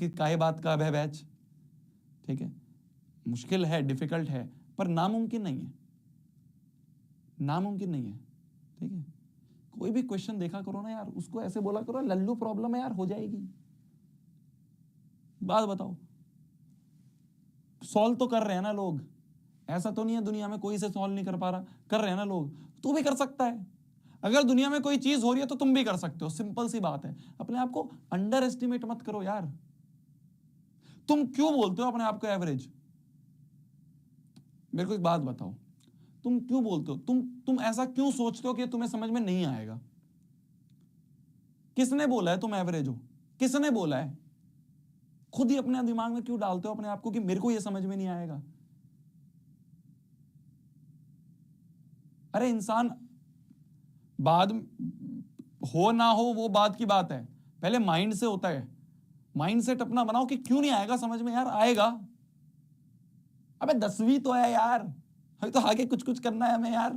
कि काहे बात का अब है बैच, ठीक है। मुश्किल है, डिफिकल्ट है, पर नामुमकिन नहीं है, नामुमकिन नहीं है, ठीक है। कोई भी क्वेश्चन देखा करो ना यार, उसको ऐसे बोला करो लल्लू प्रॉब्लम है यार, हो जाएगी। बात बताओ, सॉल्व तो कर रहे हैं ना लोग, ऐसा तो नहीं है दुनिया में कोई से सॉल्व नहीं कर पा रहा, कर रहे हैं ना लोग, तू भी कर सकता है। अगर दुनिया में कोई चीज हो रही है तो तुम भी कर सकते हो, सिंपल सी बात है। अपने आप को अंडर एस्टिमेट मत करो यार। तुम क्यों बोलते हो अपने आप को एवरेज? मेरे को एक बात बताओ, तुम क्यों बोलते हो, तुम ऐसा क्यों सोचते हो कि तुम्हें समझ में नहीं आएगा? किसने बोला है तुम एवरेज हो? किसने बोला है? खुद ही अपने दिमाग में क्यों डालते हो अपने आप को कि मेरे को यह समझ में नहीं आएगा? अरे इंसान बाद हो ना हो वो बात की बात है, पहले माइंड से होता है। माइंड सेट अपना बनाओ कि क्यों नहीं आएगा समझ में यार, आएगा। अबे 10वीं तो है यार, अभी तो आगे कुछ कुछ करना है हमें यार।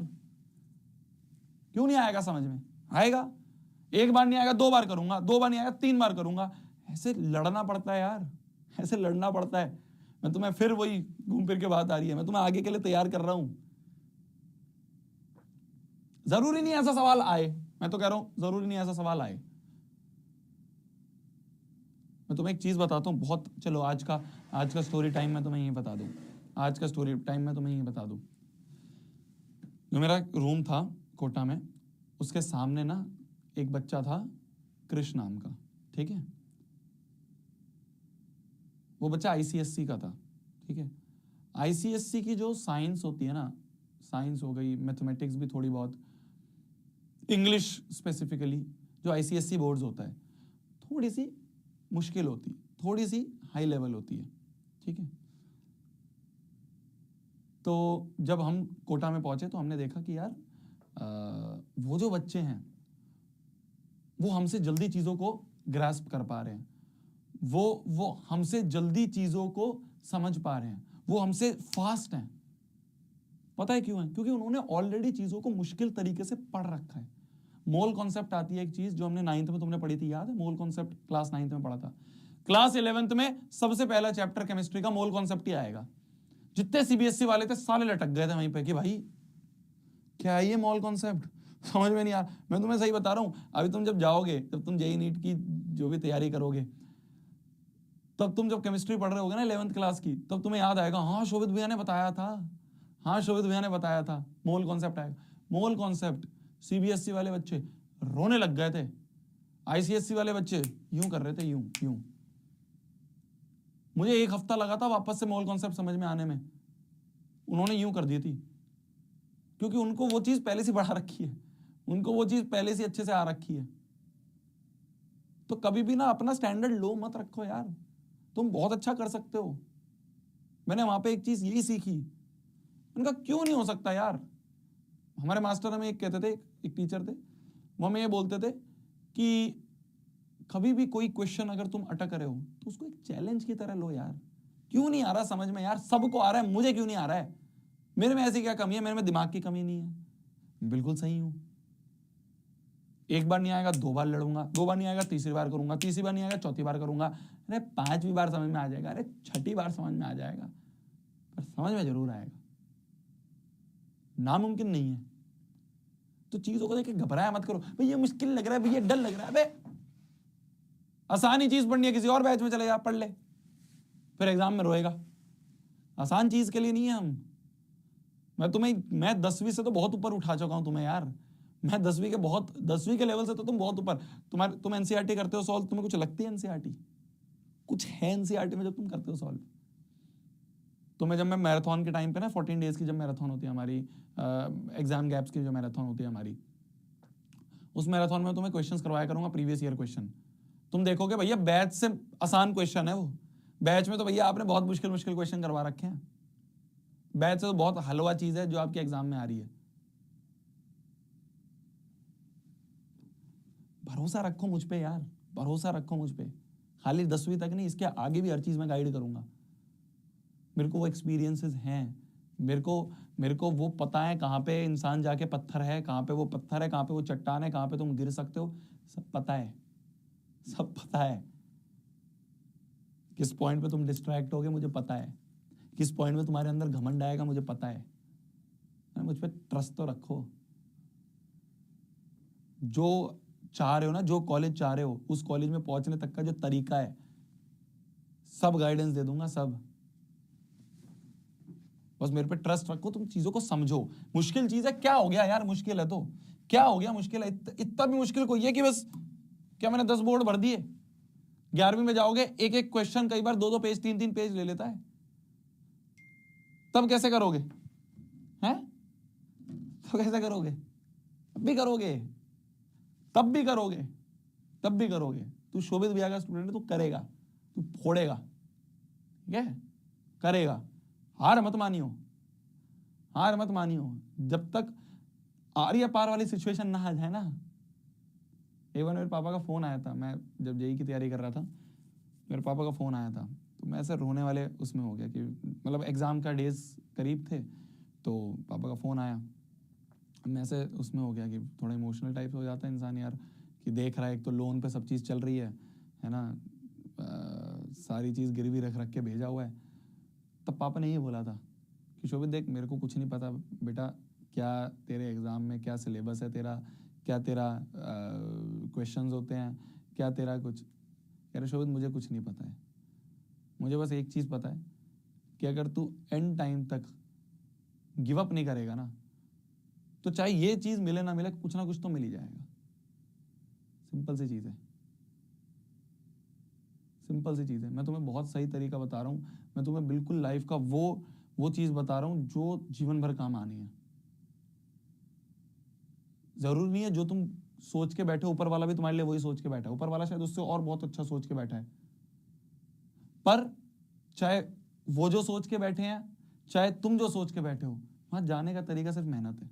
क्यों नहीं आएगा समझ में? आएगा। एक बार नहीं आएगा, 2 बार करूंगा, 2 बार नहीं आएगा, 3 बार करूंगा। ऐसे लड़ना पड़ता है यार, ऐसे लड़ना पड़ता है। मैं तुम्हें फिर वही घूम फिर के बात आ रही है, मैं तुम्हें आगे के लिए तैयार कर रहा हूं। जरूरी नहीं ऐसा सवाल आए, मैं तो कह रहा हूं जरूरी नहीं ऐसा सवाल आए। मैं तुम्हें एक चीज बताता हूं बहुत, चलो आज का स्टोरी टाइम मैं तुम्हें ये बता दूं, आज का स्टोरी टाइम मैं तुम्हें ये बता दूं। जो मेरा रूम था कोटा में, उसके सामने ना एक बच्चा था कृष्ण नाम का, ठीक है। वो बच्चा आईसीएससी का था, ठीक है। आईसीएससी की जो साइंस होती है ना, साइंस हो गई, मैथमेटिक्स भी थोड़ी बहुत, इंग्लिश स्पेसिफिकली, जो आईसीएससी बोर्ड्स होता है, थोड़ी सी मुश्किल होती है, थोड़ी सी हाई लेवल होती है, ठीक है। तो जब हम कोटा में पहुंचे तो हमने देखा कि यार वो जो बच्चे हैं वो हमसे जल्दी चीजों को ग्रास्प कर पा रहे हैं, वो हमसे जल्दी चीजों को समझ पा रहे हैं, वो हमसे फास्ट हैं। पता है क्यों है? क्योंकि उन्होंने ऑलरेडी चीजों को मुश्किल तरीके से पढ़ रखा है। मोल कॉन्सेप्ट आती है एक चीज जो हमने 9th में तुमने पढ़ी थी, याद है? मोल कॉन्सेप्ट क्लास 9th में पढ़ा था। क्लास 11th में सबसे पहला चैप्टर केमिस्ट्री का मोल कॉन्सेप्ट ही आएगा। जितने सीबीएसई वाले थे साले लटक गए थे वहीं पे कि भाई क्या है ये मोल कॉन्सेप्ट, समझ में नहीं आ। मैं तुम्हें सही बता रहा हूं, अभी तुम जब जाओगे, जब तुम जेईई नीट की जो भी तैयारी करोगे, तब तुम जब केमिस्ट्री पढ़ रहे होगे ना 11th क्लास की, तब तुम्हें याद आएगा, हाँ शोभित भैया ने बताया था, हाँ शोभित भैया ने बताया था, मोल कॉन्सेप्ट आएगा। मोल कॉन्सेप्ट सीबीएसई वाले बच्चे रोने लग गए थे, आईसीएससी वाले बच्चे यूं कर रहे थे, यूं यूं। मुझे 1 हफ्ता लगा था वापस से मोल कॉन्सेप्ट समझ में आने में, उन्होंने यूं कर दी थी, क्योंकि उनको वो चीज पहले से बढ़ा रखी है, उनको वो चीज पहले से अच्छे से आ रखी है। तो कभी भी ना अपना स्टैंडर्ड लो मत रखो यार, तुम बहुत अच्छा कर सकते हो। मैंने वहां पे एक चीज यही सीखी, उनका क्यों नहीं हो सकता यार। हमारे मास्टर हमें एक कहते थे, एक टीचर थे, वो हमें ये बोलते थे कि कभी भी कोई क्वेश्चन अगर तुम अटक रहे हो तो उसको एक चैलेंज की तरह लो यार। क्यों नहीं आ रहा समझ में यार, सबको आ रहा है, मुझे क्यों नहीं आ रहा है? मेरे में ऐसी क्या कमी है? मेरे में दिमाग की कमी नहीं है, बिल्कुल सही हूं। 1 बार नहीं आएगा 2 बार लड़ूंगा, 2 बार नहीं आएगा तीसरी बार करूंगा, तीसरी बार नहीं आएगा चौथी बार करूंगा, अरे 5वीं बार समझ में आ जाएगा, अरे 6ठी बार समझ में आ जाएगा, पर समझ में जरूर आएगा। नामुमकिन नहीं है। तो चीजों को देख के घबराया मत करो, भाई ये मुश्किल लग रहा है, भाई ये डर लग रहा है। अबे आसानी चीज पढ़नी है, किसी और बैच में चले जा, पढ़ ले, फिर एग्जाम में रोएगा। आसान चीज के लिए नहीं है हम। मैं 10वीं से तो बहुत ऊपर उठा चुका हूं तुम्हें यार। मैं 10वीं के लेवल से तो तुम बहुत ऊपर। तुम एनसीईआरटी करते हो सॉल्व, तुम्हें कुछ लगती है एनसीईआरटी? कुछ है एनसीईआरटी में जब तुम करते हो सॉल्व? तुम्हें जब मैं मैराथन के टाइम पे ना 14 डेज की जब मैराथन होती है हमारी, एग्जाम गैप्स की जो मैराथन होती है हमारी, उस मैराथन में तुम्हें क्वेश्चंस करवाया करूंगा, प्रीवियस ईयर क्वेश्चन। तुम देखोगे भैया बैच से आसान क्वेश्चन है वो। बैच में तो भैया आपने बहुत मुश्किल मुश्किल क्वेश्चन करवा रखे हैं। बैच से तो बहुत हलवा चीज है जो आपके एग्जाम में आ रही है। भरोसा रखो मुझ पे यार, भरोसा रखो मुझ पे। खाली 10वीं तक नहीं, इसके आगे भी हर चीज में गाइड करूंगा। मेरे को वो एक्सपीरियंसेस हैं, मेरे को वो पता है कहां पे इंसान जाके पत्थर है, कहां पे वो पत्थर है, कहां पे वो चट्टान है, कहां पे तुम गिर सकते हो, सब पता है, सब पता है। किस पॉइंट पे तुम डिस्ट्रैक्ट होगे मुझे पता है, किस पॉइंट में तुम्हारे अंदर घमंड आएगा मुझे पता है। मुझ पे ट्रस्ट तो रखो। जो चाह रहे हो ना, जो कॉलेज चाह रहे हो, उस कॉलेज में पहुंचने तक का जो तरीका है सब गाइडेंस दे दूंगा, सब। बस मेरे पे ट्रस्ट रखो, तुम चीजों को समझो। मुश्किल चीज है, क्या हो गया यार, मुश्किल है तो क्या हो गया, मुश्किल है इतना भी मुश्किल कोई है कि बस क्या मैंने 10 बोर्ड भर दिए। 11वीं में जाओगे, एक एक क्वेश्चन कई बार 2-2 पेज 3-3 पेज ले लेता है, तब कैसे करोगे हैं? तो कैसे करोगे? तब भी करोगे, तब भी करोगे, तब भी करोगे। तू शोभित भैया का स्टूडेंट है, तू करेगा, तू फोड़ेगा, ठीक है, करेगा। हार मत मानियो, हार मत मानियो। जब तक आर्य पार वाली सिचुएशन ना आ जाए ना। एक बार मेरे पापा का फोन आया था, मैं जब जेई की तैयारी कर रहा था, मेरे पापा का फोन आया था, तो मैं ऐसे रोने वाले उसमें हो गया कि मतलब एग्जाम का डेज करीब थे, तो पापा का फोन आया, मैं ऐसे उसमें हो गया कि थोड़ा इमोशनल टाइप हो जाता है इंसान यार, कि देख रहा है एक तो लोन पे सब चीज़ चल रही है ना, सारी चीज़ गिरवी रख रख के भेजा हुआ है। तब पापा ने ये बोला था कि शोभित देख, मेरे को कुछ नहीं पता बेटा, क्या तेरे एग्ज़ाम में क्या सिलेबस है तेरा, क्या तेरा क्वेश्चंस होते हैं, क्या तेरा कुछ। कह रहे शोभित मुझे कुछ नहीं पता है, मुझे बस एक चीज़ पता है कि अगर तू एंड टाइम तक गिव अप नहीं करेगा ना, तो चाहे ये चीज़ मिले ना मिले, कुछ ना कुछ तो मिल ही जाएगा। सिंपल सी चीज़ है, सिंपल सी चीज़ है। मैं तुम्हें बहुत सही तरीका बता रहा हूँ, मैं तुम्हें बिल्कुल लाइफ का वो चीज़ बता रहा हूँ जो जीवन भर काम आनी है। जरूरी नहीं है जो तुम सोच के बैठे, ऊपर वाला भी तुम्हारे लिए वही सोच के बैठा है, ऊपर वाला शायद उससे और बहुत अच्छा सोच के बैठा है। पर चाहे वो जो सोच के बैठे हैं, चाहे तुम जो सोच के बैठे हो, वहां जाने का तरीका सिर्फ मेहनत है।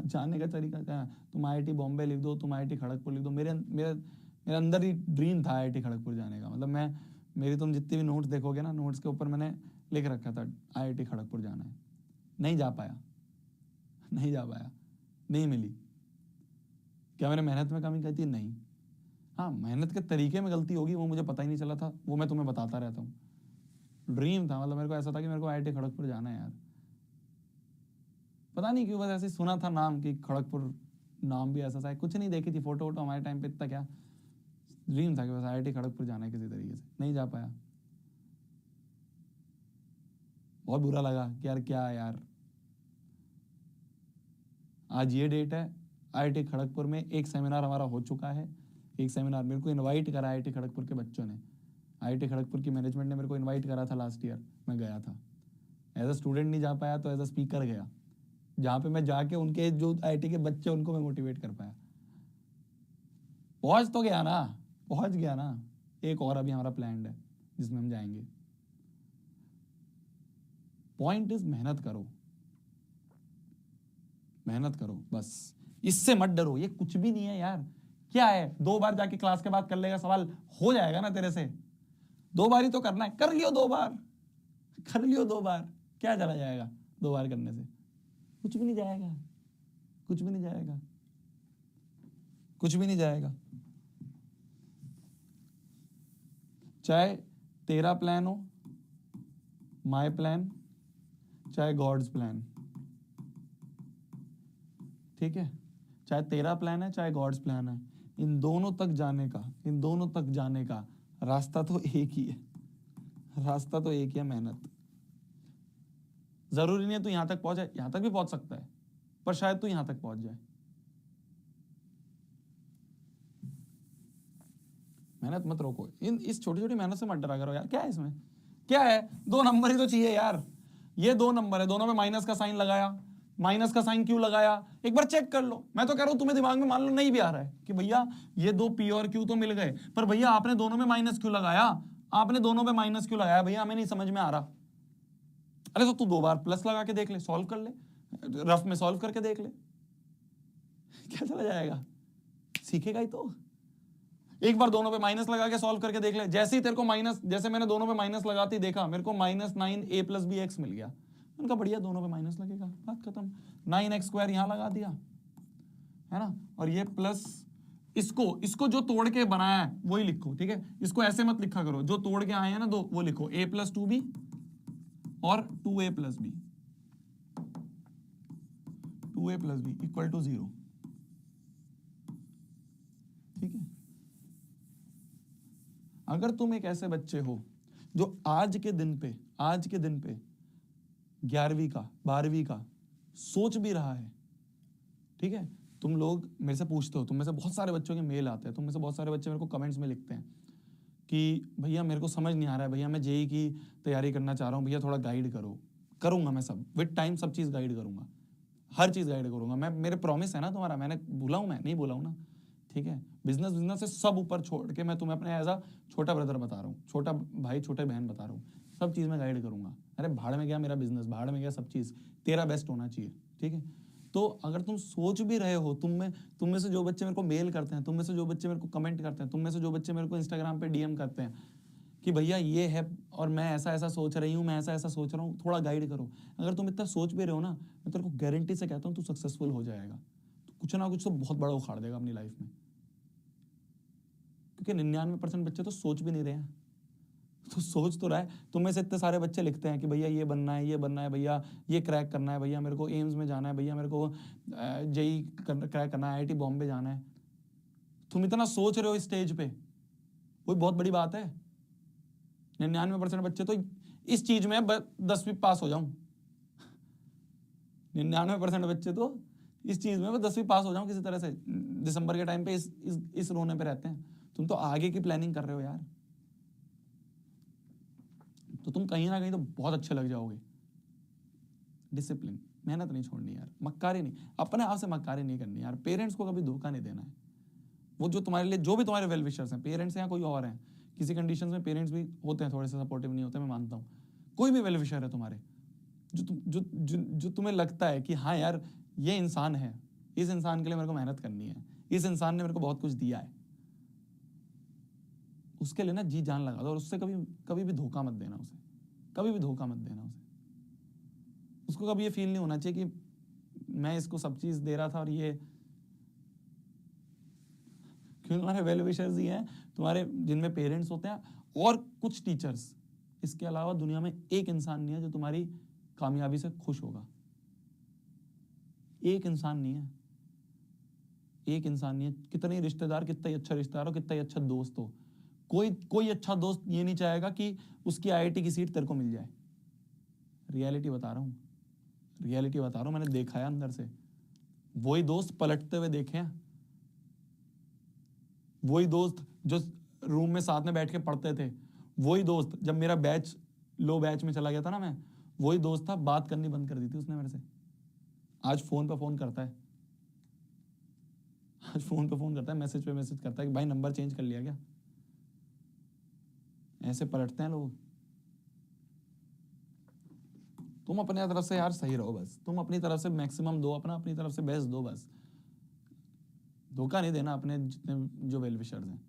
जाने का तरीका क्या है? तुम आईआईटी बॉम्बे लिख दो, तुम आईआईटी खड़गपुर लिख दो। मेरे अंदर ही ड्रीम था आईआईटी खड़गपुर जाने का। मतलब मेरी तुम जितनी भी नोट्स देखोगे ना, नोट्स के ऊपर मैंने लिख रखा था आईआईटी खड़गपुर जाना है। नहीं जा पाया, नहीं जा पाया, नहीं मिली। क्या मैंने मेहनत में कमी की थी? नहीं। हाँ, मेहनत के तरीके में गलती होगी, वो मुझे पता ही नहीं चला था, वो मैं तुम्हें बताता रहता हूँ। ड्रीम था, मतलब मेरे को ऐसा था कि मेरे को आईआईटी खड़गपुर जाना है यार। पता नहीं क्यों, बस ऐसे सुना था नाम कि खड़गपुर नाम भी ऐसा सा है, कुछ नहीं देखी थी फोटो वोटो हमारे टाइम पे, इतना क्या ड्रीम था कि बस आईआईटी खड़गपुर जाना है किसी तरीके से। नहीं जा पाया, बहुत बुरा लगा कि यार क्या यार। आज ये डेट है, आईआईटी खड़गपुर में एक सेमिनार हमारा हो चुका है। एक सेमिनार मेरे को इनवाइट करा आईआईटी खड़गपुर के बच्चों ने, आईआईटी खड़गपुर की मैनेजमेंट ने मेरे को इनवाइट करा था लास्ट ईयर, मैं गया था। एज अ स्टूडेंट नहीं जा पाया तो एज अ स्पीकर गया, जहाँ पे मैं जाके उनके जो आईआईटी के बच्चे उनको मैं मोटिवेट कर पाया। पहुंच तो गया ना, पहुंच गया ना। एक और अभी हमारा प्लान है जिसमें हम जाएंगे। पॉइंट इज मेहनत करो, मेहनत करो बस, इससे मत डरो। ये कुछ भी नहीं है यार, क्या है, 2 बार जाके क्लास के बाद कर लेगा सवाल, हो जाएगा ना तेरे से। 2 बार ही तो करना है, कर लियो 2 बार, कर लियो 2 बार, क्या चला जाएगा 2 बार करने से? कुछ भी नहीं जाएगा, कुछ भी नहीं जाएगा, कुछ भी नहीं जाएगा। चाहे तेरा प्लान हो, माय प्लान, चाहे गॉड्स प्लान, ठीक है, चाहे तेरा प्लान है चाहे गॉड्स प्लान है, इन दोनों तक जाने का, इन दोनों तक जाने का रास्ता तो एक ही है, रास्ता तो एक ही है, मेहनत। जरूरी नहीं है तू यहां तक पहुंचे, यहां तक भी पहुंच सकता है, पर शायद तू यहां तक पहुंच जाए। मेहनत मत रोको, इस छोटी छोटी मेहनत से मत डरा करो यार। क्या है इसमें, क्या है, 2 नंबर ही तो चाहिए यार। ये 2 नंबर है, दोनों में माइनस का साइन लगाया, माइनस का साइन क्यों लगाया एक बार चेक कर लो। मैं तो कह रहा हूं तुम्हें दिमाग में मान लो नहीं भी आ रहा है कि भैया ये 2 पी और क्यू तो मिल गए, पर भैया आपने दोनों में माइनस क्यों लगाया, आपने दोनों में माइनस क्यों लगाया भैया, हमें नहीं समझ में आ रहा। अरे तो तू 2 बार प्लस लगा के देख ले, सॉल्व कर ले, रफ में सॉल्व करके देख ले, क्या चला जाएगा, सीखेगा ही तो। एक बार दोनों पे माइनस लगा के सॉल्व करके देख ले, जैसे ही तेरे को माइनस, जैसे मैंने दोनों पे माइनस लगाती देखा, मेरे को -9 a + bx मिल गया। उनका बढ़िया, दोनों पे माइनस लगेगा, बात खत्म। 9x² यहां लगा दिया, है ना, और ये इसको जो तोड़ के बनाया है वही लिखो, ठीक है। इसको ऐसे मत लिखा करो, जो तोड़ के आए हैं ना दो वो लिखो, a+2b और 2a+b, 2a+b = 0, ठीक है। अगर तुम एक ऐसे बच्चे हो जो आज के दिन पे 11वीं का 12वीं का सोच भी रहा है, ठीक है। तुम लोग मेरे से पूछते हो, तुम में से बहुत सारे बच्चों के मेल आते हैं, तुम में से बहुत सारे बच्चे मेरे को कमेंट्स में लिखते हैं कि भैया मेरे को समझ नहीं आ रहा है, भैया मैं जेई की तैयारी करना चाह रहा हूँ, भैया थोड़ा गाइड करो। करूंगा मैं, सब विद टाइम सब चीज़ गाइड करूंगा, हर चीज़ गाइड करूंगा मैं। मेरे प्रॉमिस है ना तुम्हारा, मैंने बोला हूँ, मैं नहीं बोला हूँ ना, ठीक है। बिजनेस से सब ऊपर छोड़ के मैं तुम्हें अपने एज अ छोटा ब्रदर बता रहा हूँ, छोटा भाई छोटे बहन बता रहा हूँ, सब चीज़ में गाइड करूंगा। अरे भाड़ में गया मेरा बिजनेस, भाड़ में गया सब चीज़, तेरा बेस्ट होना चाहिए, ठीक है। तो अगर तुम सोच भी रहे हो, तुम में से जो बच्चे मेरे को मेल करते हैं, तुम में से जो बच्चे मेरे को कमेंट करते हैं, तुम में से जो बच्चे मेरे को इंस्टाग्राम पे डीएम करते हैं कि भैया ये है और मैं ऐसा ऐसा सोच रही हूँ, मैं ऐसा ऐसा सोच रहा हूँ, थोड़ा गाइड करो। अगर तुम इतना सोच भी रहे हो ना, मैं तेरे को गारंटी से कहता हूँ तू सक्सेसफुल हो जाएगा, तो कुछ ना कुछ तो बहुत बड़ा उखाड़ देगा अपनी लाइफ में। क्योंकि 99% बच्चे तो सोच भी नहीं रहे हैं, तो सोच तो रहा है। तुम में से इतने सारे बच्चे लिखते हैं कि भैया ये बनना है, ये बनना है, भैया ये क्रैक करना है, भैया मेरे को एम्स में जाना है, भैया मेरे को जेई क्रैक करना है, आईआईटी बॉम्बे जाना है। तुम इतना सोच रहे हो इस स्टेज पे, कोई बहुत बड़ी बात है। 99% बच्चे तो इस चीज में 10वीं पास हो जाऊं, 99% बच्चे तो इस चीज में 10वीं पास हो जाऊं किसी तरह से, दिसंबर के टाइम पे इस रोने पे रहते हैं। तुम तो आगे की प्लानिंग कर रहे हो यार, तो तुम कहीं ना कहीं तो बहुत अच्छे लग जाओगे। डिसिप्लिन, मेहनत नहीं छोड़नी यार, मक्कारी नहीं, अपने आप से मक्कारी नहीं करनी यार। पेरेंट्स को कभी धोखा नहीं देना है। वो जो तुम्हारे लिए, जो भी तुम्हारे वेल विशर्स हैं, पेरेंट्स हैं या कोई और हैं, किसी कंडीशंस में पेरेंट्स भी होते हैं थोड़े से सपोर्टिव नहीं होते, मैं मानता हूँ। कोई भी वेल विशर है तुम्हारे, जो तुम्हें लगता है कि हाँ यार ये इंसान है, इस इंसान के लिए मेरे को मेहनत करनी है, इस इंसान ने मेरे को बहुत कुछ दिया है, उसके लिए ना जी जान लगा दो। और उससे कभी कभी भी धोखा मत देना उसे, कभी भी धोखा मत देना उसे। उसको कभी ये फील नहीं होना चाहिए कि मैं इसको सब चीज दे रहा था और ये, क्योंकि तुम्हारे वेल विशर्स ही हैं तुम्हारे, जिनमें पेरेंट्स होते हैं और कुछ टीचर्स। इसके अलावा दुनिया में एक इंसान नहीं है जो तुम्हारी कामयाबी से खुश होगा। एक इंसान नहीं है, एक इंसान नहीं है। कितने रिश्तेदार, कितना ही अच्छा रिश्तेदार हो, कितना ही अच्छा दोस्त हो, कोई अच्छा दोस्त ये नहीं चाहेगा कि उसकी आईआईटी की सीट तेरे को मिल जाए। रियलिटी बता रहा हूं, रियलिटी बता रहा हूं, मैंने देखा है अंदर से। वही दोस्त पलटते हुए देखे हैं, वही दोस्त जो रूम में साथ में बैठ के पढ़ते थे, वही दोस्त जब मेरा बैच लो बैच में चला गया था ना मैं, वही दोस्त था, बात करनी बंद कर दी थी उसने मेरे से। आज फोन पे फोन करता है, आज फोन पे फोन करता है, मैसेज पे मैसेज करता है कि भाई नंबर चेंज कर लिया क्या। ऐसे पलटते हैं लोग। तुम अपने तरफ से यार सही रहो बस, तुम अपनी तरफ से मैक्सिमम दो, अपनी तरफ से बेस्ट दो बस। धोखा नहीं देना अपने जितने जो वेल विशर्स हैं।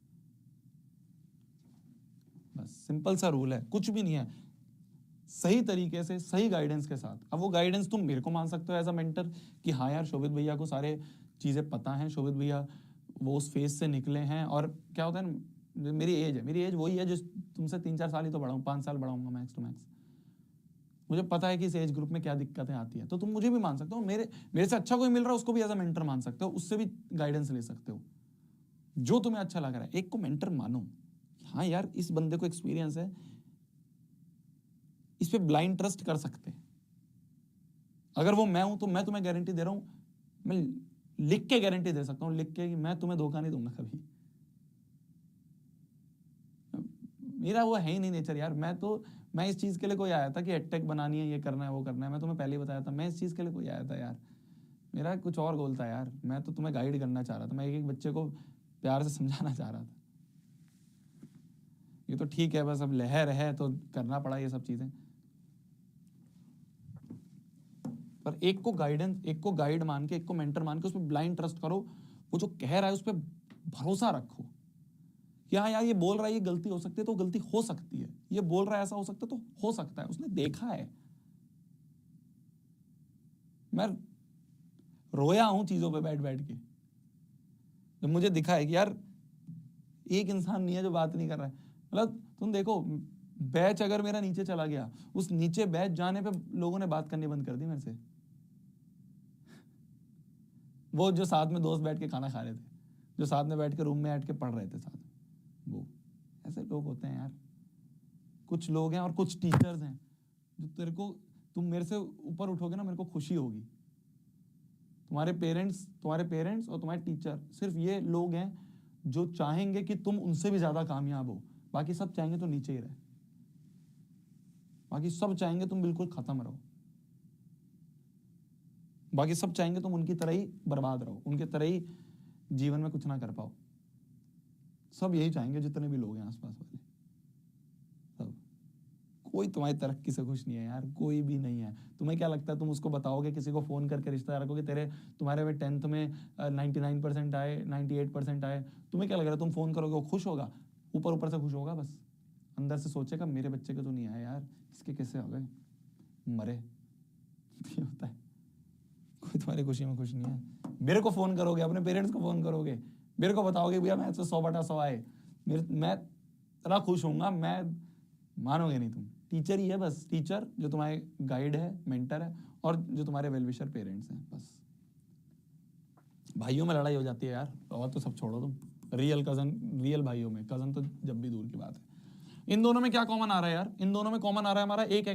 बस सिंपल सा रूल है, कुछ भी नहीं है। सही तरीके से, सही गाइडेंस के साथ। अब वो गाइडेंस तुम मेरे को मान सकते हो एज अ मेंटर कि हाँ यार शोभित भैया को सारे चीजें पता हैं, शोभित भैया वो उस फेज से निकले हैं। और क्या होता है ना, मेरी एज वही है जो तुमसे 3-4 साल ही तो बड़ा हूँ, 5 साल बढ़ाऊंगा मैक्स टू मैक्स। मुझे पता है कि इस एज ग्रुप में क्या दिक्कतें आती हैं, तो तुम मुझे भी मान सकते हो। मेरे से अच्छा कोई मिल रहा है उसको भी एज अ मेंटर मान सकते हो, उससे भी गाइडेंस ले सकते हो, जो तुम्हें अच्छा लग रहा है। एक को मेंटर मानो, हाँ यार इस बंदे को एक्सपीरियंस है, इस पे ब्लाइंड ट्रस्ट कर सकते हैं। अगर वो मैं हूं तो मैं तुम्हें गारंटी दे रहा हूं, मैं लिख के गारंटी दे सकता हूं, लिख के कि मैं तुम्हें धोखा नहीं दूंगा कभी। मेरा वो है ही नहीं नेचर यार। मैं इस चीज के लिए कोई आया था कि एडटेक बनानी है, ये करना है, वो करना है। मैं तुम्हें पहले ही बताया था, मैं इस चीज के लिए कोई आया था यार। मेरा कुछ और गोल था यार, मैं तो तुम्हें गाइड करना चाह रहा था, मैं एक एक बच्चे को प्यार से समझाना चाह रहा था। ये तो ठीक है, बस अब लहर है तो करना पड़ा ये सब चीजें। पर एक को गाइड मान के, एक को मेंटर मान के, उस पर ब्लाइंड ट्रस्ट करो। वो जो कह रहा है उस पर भरोसा रखो कि हाँ यार ये बोल रहा है, ये गलती हो सकती है तो गलती हो सकती है, ये बोल रहा है ऐसा हो सकता है तो हो सकता है, उसने देखा है। मैं रोया हूं चीजों पे बैठ बैठ के। जब मुझे दिखा है कि यार एक इंसान नहीं है जो बात नहीं कर रहा है, मतलब तुम देखो बैच अगर मेरा नीचे चला गया, उस नीचे बैच जाने पे लोगों ने बात करनी बंद कर दी मेरे से। वो जो साथ में दोस्त बैठ के खाना खा रहे थे, जो साथ में बैठ के रूम में बैठ के पढ़ रहे थे साथ में, वो ऐसे लोग होते हैं यार। कुछ लोग हैं और कुछ टीचर्स हैं जो तेरे को, तुम मेरे से ऊपर उठोगे ना, मेरे को खुशी होगी। तुम्हारे पेरेंट्स और तुम्हारे टीचर सिर्फ ये लोग हैं जो चाहेंगे कि तुम उनसे भी ज्यादा कामयाब हो। बाकी सब चाहेंगे तो नीचे ही रहे, बाकी सब चाहेंगे तुम बिल्कुल खत्म रहो, बाकी सब चाहेंगे तुम उनकी तरह ही बर्बाद रहो, उनके तरह ही जीवन में कुछ ना कर पाओ। सब यही चाहेंगे, जितने भी लोग हैं आसपास वाले सब। कोई तुम्हारी तरक्की से खुश नहीं है यार, कोई भी नहीं है। तुम्हें क्या लगता है तुम उसको बताओगे, किसी को फोन करके रिश्तेदार को कि तुम्हारे में 10th में 99% आए, 98% आए, तुम्हें क्या लग रहा है तुम फोन करोगे वो खुश होगा? ऊपर ऊपर से खुश होगा, बस अंदर से सोचेगा मेरे बच्चे के तो नहीं आया यार, इसके कैसे हो गए, मरे। ये होता है, कोई तुम्हारी खुशी में खुश नहीं है। मेरे को फोन करोगे, अपने पेरेंट्स को फोन करोगे, मेरे को बताओगे भैया मैं तो 100/100 आए, मैं इतना खुश होऊंगा, मैं मानोगे नहीं तुम। टीचर ही है बस, टीचर जो तुम्हारे गाइड है, मेंटर है, और जो तुम्हारे वेलविशर पेरेंट्स हैं बस। भाइयों में लड़ाई हो जाती है यार, और तो सब छोड़ो तुम। रियल कजन, रियल भाइयों में, कजन तो जब भी दूर की बात है। इन दोनों में क्या कॉमन आ रहा है यार? इन दोनों में कॉमन आ रहा है हमारा एक